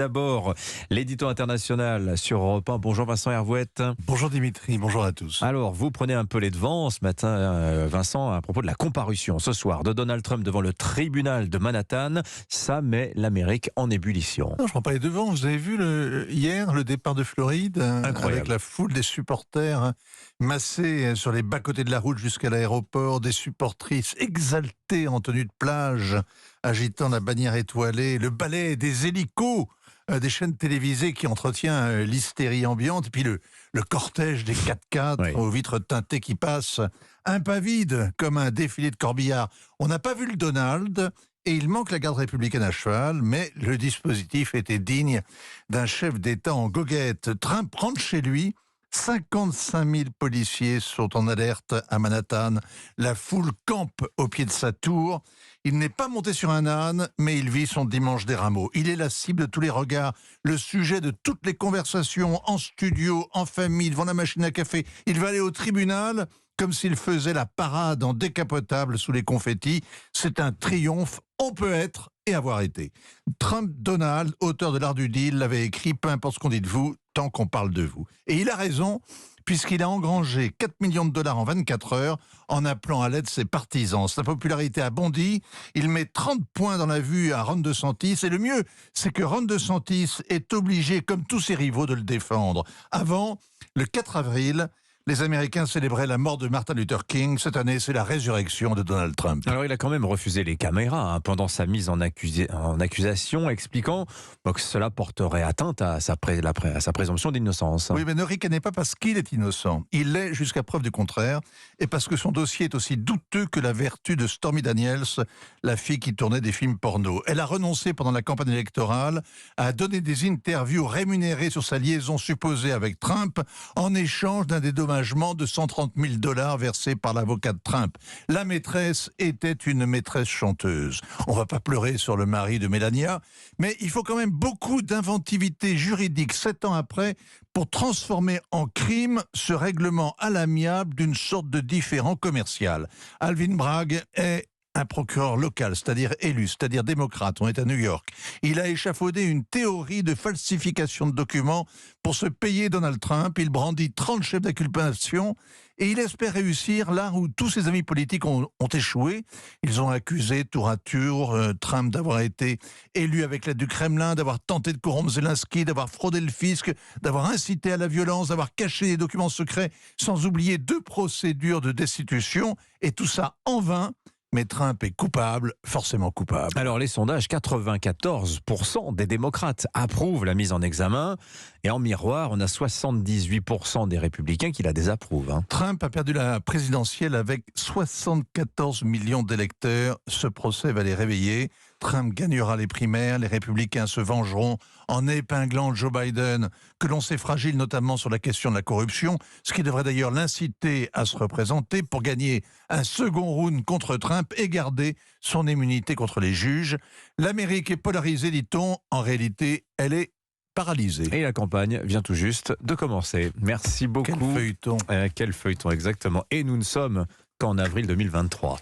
D'abord, l'édito international sur Europe 1. Bonjour Vincent Hervouette. Bonjour Dimitri, bonjour à tous. Alors, vous prenez un peu les devants ce matin, Vincent, à propos de la comparution ce soir de Donald Trump devant le tribunal de Manhattan. Ça met l'Amérique en ébullition. Non, je ne prends pas les devants. Vous avez vu hier le départ de Floride, Incroyable. avec la foule des supporters massés sur les bas-côtés de la route jusqu'à l'aéroport, des supportrices exaltées en tenue de plage, agitant la bannière étoilée, le balai des hélicos des chaînes télévisées qui entretient l'hystérie ambiante, et puis le cortège des 4x4 Oui. aux vitres teintées qui passent, impavide comme un défilé de corbillards. On n'a pas vu le Donald, et il manque la garde républicaine à cheval, mais le dispositif était digne d'un chef d'État en goguette. Trump rentre chez lui, 55 000 policiers sont en alerte à Manhattan. La foule campe au pied de sa tour. Il n'est pas monté sur un âne, mais il vit son dimanche des rameaux. Il est la cible de tous les regards, le sujet de toutes les conversations, en studio, en famille, devant la machine à café. Il va aller au tribunal comme s'il faisait la parade en décapotable sous les confettis. C'est un triomphe, on peut être et avoir été. Trump Donald, auteur de l'art du deal, l'avait écrit, peu importe ce qu'on dit de vous, tant qu'on parle de vous. Et il a raison, puisqu'il a engrangé 4 millions de dollars en 24 heures en appelant à l'aide ses partisans. Sa popularité a bondi, il met 30 points dans la vue à Ron DeSantis, et le mieux, c'est que Ron DeSantis est obligé, comme tous ses rivaux, de le défendre. Avant, le 4 avril, les Américains célébraient la mort de Martin Luther King. Cette année, c'est la résurrection de Donald Trump. Alors, il a quand même refusé les caméras pendant sa mise en accusation, expliquant que cela porterait atteinte à sa présomption d'innocence. Oui, mais ne ricanez pas parce qu'il est innocent. Il l'est jusqu'à preuve du contraire, et parce que son dossier est aussi douteux que la vertu de Stormy Daniels, la fille qui tournait des films porno. Elle a renoncé pendant la campagne électorale à donner des interviews rémunérées sur sa liaison supposée avec Trump en échange d'un dédommagement de 130 000 dollars versé par l'avocat de Trump. La maîtresse était une maîtresse chanteuse. On va pas pleurer sur le mari de Melania, mais il faut quand même beaucoup d'inventivité juridique 7 ans après pour transformer en crime ce règlement à l'amiable d'une sorte de différend commercial. Alvin Bragg est un procureur local, c'est-à-dire élu, c'est-à-dire démocrate. On est à New York. Il a échafaudé une théorie de falsification de documents pour se payer Donald Trump. Il brandit 30 chefs d'accusation et il espère réussir là où tous ses amis politiques ont échoué. Ils ont accusé tour à tour Trump d'avoir été élu avec l'aide du Kremlin, d'avoir tenté de corrompre Zelensky, d'avoir fraudé le fisc, d'avoir incité à la violence, d'avoir caché des documents secrets, sans oublier 2 procédures de destitution, et tout ça en vain. Mais Trump est coupable, forcément coupable. Alors les sondages, 94% des démocrates approuvent la mise en examen, et en miroir, on a 78% des républicains qui la désapprouvent. Trump a perdu la présidentielle avec 74 millions d'électeurs. Ce procès va les réveiller. Trump gagnera les primaires, les républicains se vengeront en épinglant Joe Biden, que l'on sait fragile notamment sur la question de la corruption, ce qui devrait d'ailleurs l'inciter à se représenter pour gagner un second round contre Trump et garder son immunité contre les juges. L'Amérique est polarisée, dit-on. En réalité, elle est paralysée. Et la campagne vient tout juste de commencer. Merci beaucoup. Quel feuilleton. Quel feuilleton, exactement. Et nous ne sommes qu'en avril 2023.